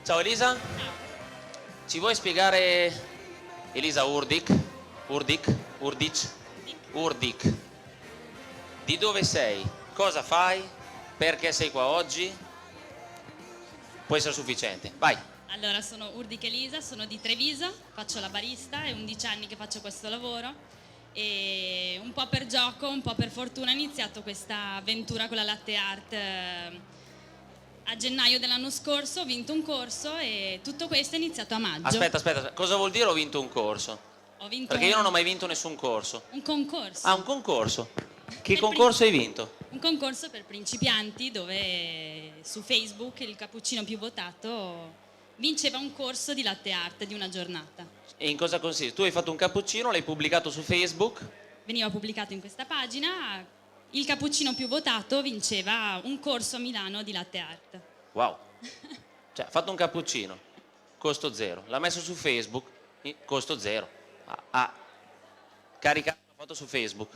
Ciao Elisa, ci vuoi spiegare, Elisa Urdic, di dove sei, cosa fai, perché sei qua oggi? Può essere sufficiente, vai. Allora, sono Urdic Elisa, sono di Treviso, faccio la barista, è 11 anni che faccio questo lavoro e un po' per gioco, un po' per fortuna ho iniziato questa avventura con la latte art. A gennaio dell'anno scorso ho vinto un corso e tutto questo è iniziato a maggio. Aspetta, cosa vuol dire ho vinto un corso? Ho vinto Perché io non ho mai vinto nessun corso. un concorso. Ah, un concorso. Che concorso hai vinto? Un concorso per principianti dove su Facebook il cappuccino più votato vinceva un corso di latte art di una giornata. E in cosa consiste? Tu hai fatto un cappuccino, l'hai pubblicato su Facebook? Veniva pubblicato in questa pagina, il cappuccino più votato vinceva un corso a Milano di latte art. Wow. Cioè, ha fatto un cappuccino, costo zero. L'ha messo su Facebook, costo zero. Ha caricato la foto su Facebook.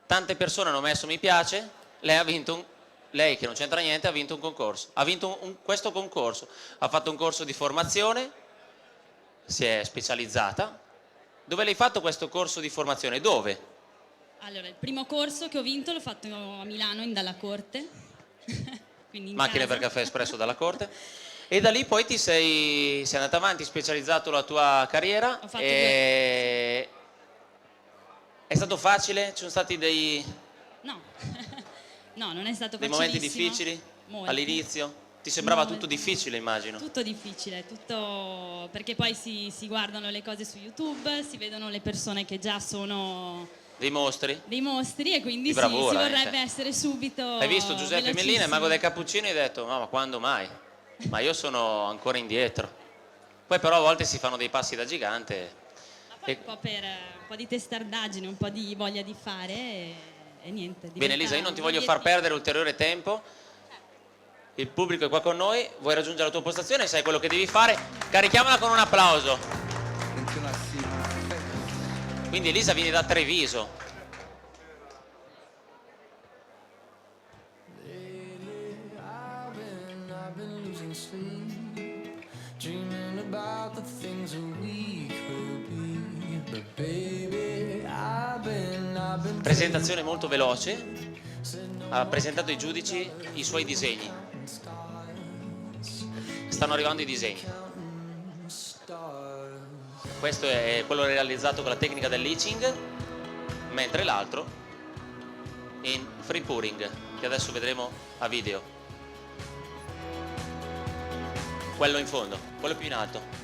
Tante persone hanno messo mi piace, lei ha vinto lei che non c'entra niente ha vinto un concorso. Ha vinto questo concorso, ha fatto un corso di formazione, si è specializzata. Dove l'hai fatto questo corso di formazione? Dove? Allora, il primo corso che ho vinto l'ho fatto a Milano in Dalla Corte. Quindi in Macchine casa. per caffè espresso dalla Corte. E da lì poi ti sei andata avanti, specializzato la tua carriera. Ho fatto È stato facile? Ci sono stati dei No, no, non è stato momenti facilissimo. difficili Molti. all'inizio? Ti sembrava Molti. tutto difficile, immagino. Tutto difficile, tutto perché poi si guardano le cose su YouTube, si vedono le persone che già sono Dei mostri? dei mostri e quindi Di bravura, si vorrebbe cioè. essere subito. Hai visto Giuseppe Mellina, il velocissimi. mago del cappuccino, e hai detto no, ma quando mai? Ma io sono ancora indietro. Poi però a volte si fanno dei passi da gigante. Ma poi un po' di testardaggine, un po' di voglia di fare e niente. Bene Elisa, io non ti voglio far perdere ulteriore tempo. Il pubblico è qua con noi, vuoi raggiungere la tua postazione, sai quello che devi fare. Carichiamola con un applauso. Quindi Elisa viene da Treviso. Presentazione molto veloce. Ha presentato ai giudici i suoi disegni. Stanno arrivando i disegni. Questo è quello realizzato con la tecnica del leaching, mentre l'altro in free pouring, che adesso vedremo a video. Quello in fondo, quello più in alto.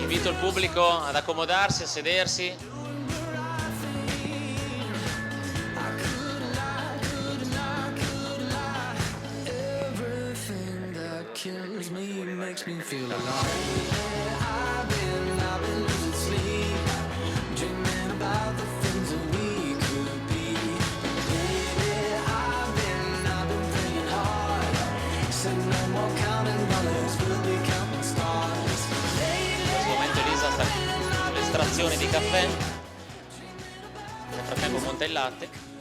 Invito il pubblico ad accomodarsi, a sedersi. L'estrazione di caffè, nel frattempo monta il latte.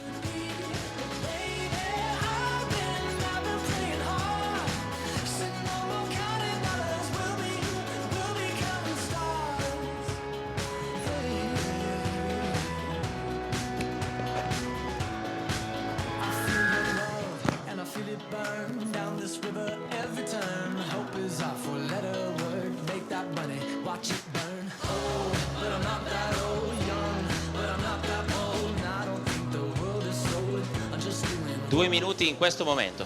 Due minuti in questo momento.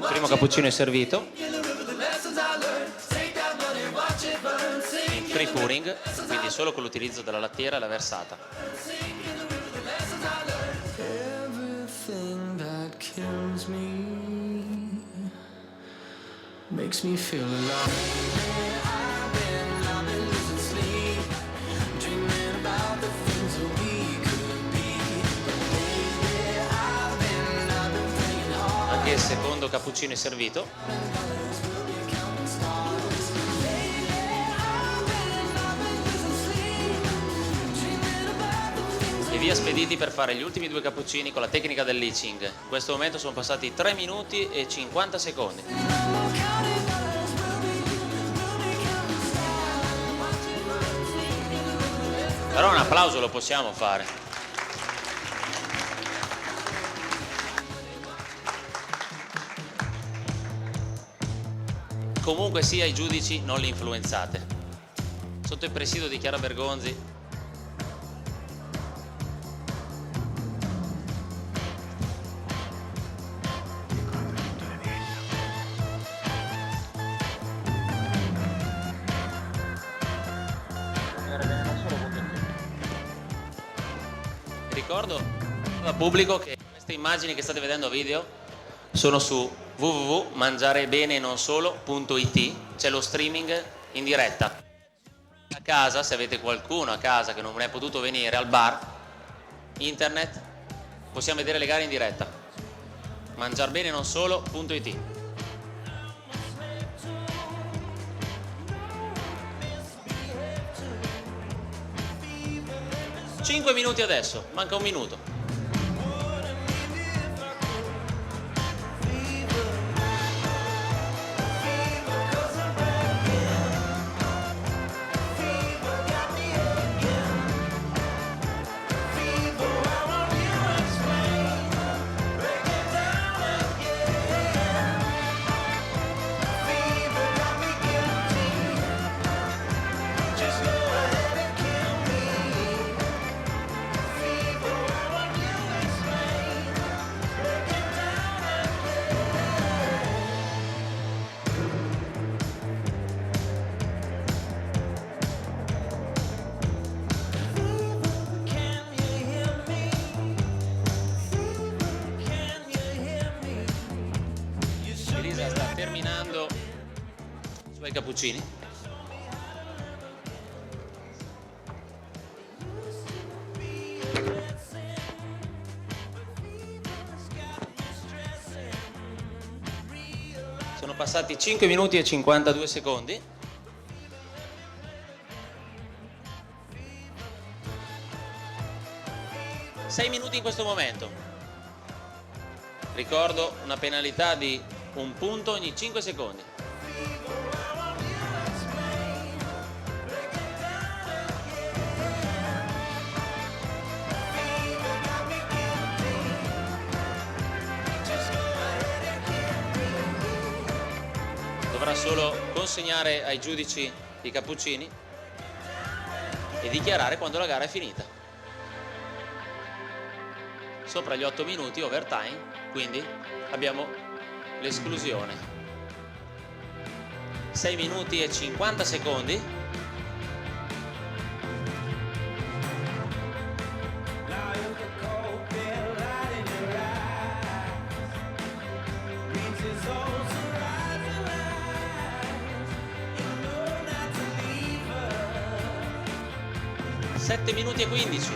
Primo cappuccino è servito. In free pouring, quindi solo con l'utilizzo della lattiera e la versata. Everything that kills me makes me feel alive. I've been losing sleep, dreaming about the things that we could be. Lately I've been playing hard. Anche il secondo cappuccino è servito. E via spediti per fare gli ultimi 2 cappuccini con la tecnica del leaching. In questo momento sono passati 3 minuti e 50 secondi. Però un applauso lo possiamo fare. Comunque sia, i giudici non li influenzate. Sotto il presidio di Chiara Bergonzi, ricordo al pubblico che queste immagini che state vedendo a video sono su www.mangiarebenenonsolo.it, c'è lo streaming in diretta. A casa, se avete qualcuno a casa che non è potuto venire al bar, internet, possiamo vedere le gare in diretta. Mangiarbenenonsolo.it. Cinque minuti adesso, manca un minuto. Elisa sta terminando i suoi cappuccini. Sono passati 5 minuti e 52 secondi. Sei minuti in questo momento. Ricordo una penalità di 1 punto ogni 5 secondi. Dovrà solo consegnare ai giudici i cappuccini e dichiarare quando la gara è finita. Sopra gli 8 minuti overtime, quindi abbiamo l'esclusione. 6 minuti e 50 secondi. Sette minuti e 15.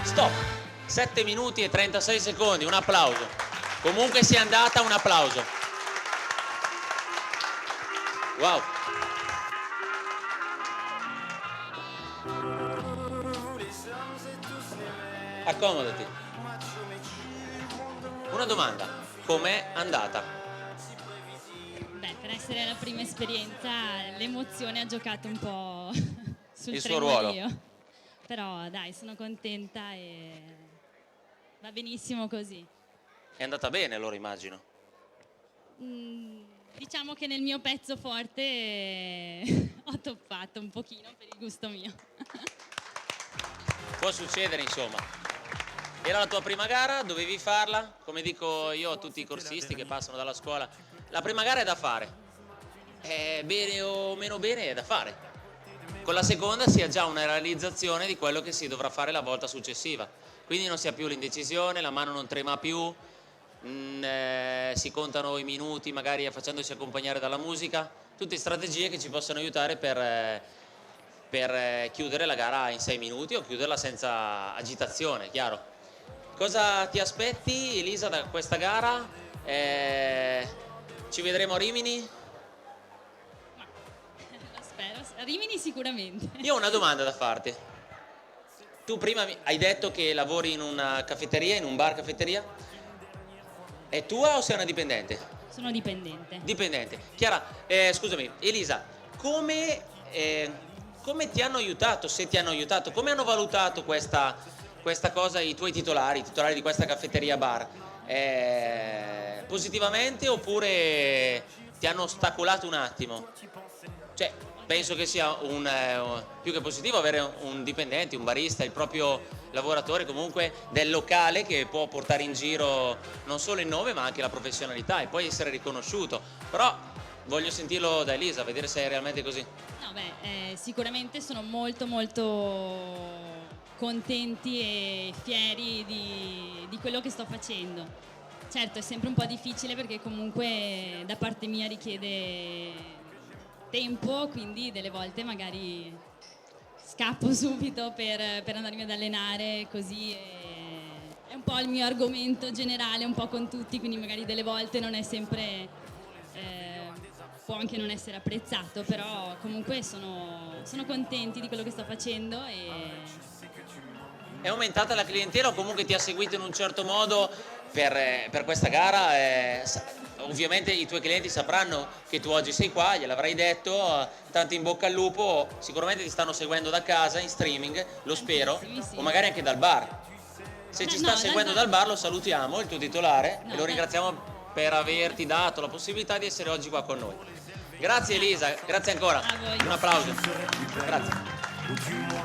Stop. 7 minuti e 36 secondi, un applauso. Comunque sia andata, un applauso. Wow. Accomodati. Una domanda, com'è andata? Beh, per essere la prima esperienza l'emozione ha giocato un po' sul il suo treno ruolo. io. Però dai, sono contenta e va benissimo così. È andata bene allora, immagino. Diciamo che nel mio pezzo forte ho toppato un pochino per il gusto mio. Può succedere, insomma. Era la tua prima gara, dovevi farla, come dico io a tutti i corsisti che passano dalla scuola, la prima gara è da fare, bene o meno bene è da fare. Con la seconda si ha già una realizzazione di quello che si dovrà fare la volta successiva, quindi non si ha più l'indecisione, la mano non trema più, si contano i minuti magari facendosi accompagnare dalla musica, tutte strategie che ci possono aiutare per chiudere la gara in 6 minuti o chiuderla senza agitazione, chiaro. Cosa ti aspetti, Elisa, da questa gara? Ci vedremo a Rimini? Lo spero. A Rimini sicuramente. Io ho una domanda da farti. Tu prima hai detto che lavori in una caffetteria, in un bar caffetteria? È tua o sei una dipendente? Sono dipendente. Dipendente. Chiara, scusami, Elisa, come ti hanno aiutato, se ti hanno aiutato, come hanno valutato questa cosa i tuoi titolari di questa caffetteria bar? Positivamente oppure ti hanno ostacolato un attimo? Cioè, penso che sia più che positivo avere un dipendente, un barista, il proprio lavoratore comunque del locale che può portare in giro non solo il nome ma anche la professionalità e poi essere riconosciuto. Però voglio sentirlo da Elisa, vedere se è realmente così. No, sicuramente sono molto contenti e fieri di quello che sto facendo. Certo, è sempre un po' difficile perché comunque da parte mia richiede tempo, quindi delle volte magari scappo subito per andarmi ad allenare, così è un po' il mio argomento generale, un po' con tutti, quindi magari delle volte non è sempre, può anche non essere apprezzato, però comunque sono contenti di quello che sto facendo È aumentata la clientela o comunque ti ha seguito in un certo modo per questa gara? Ovviamente i tuoi clienti sapranno che tu oggi sei qua, gliel'avrai detto, tanto in bocca al lupo, sicuramente ti stanno seguendo da casa in streaming, lo spero, sì. o magari anche dal bar. Se ci sta seguendo dal bar lo salutiamo, il tuo titolare, e lo ringraziamo per averti dato la possibilità di essere oggi qua con noi. Grazie Elisa, grazie ancora. A voi. Un applauso. Grazie.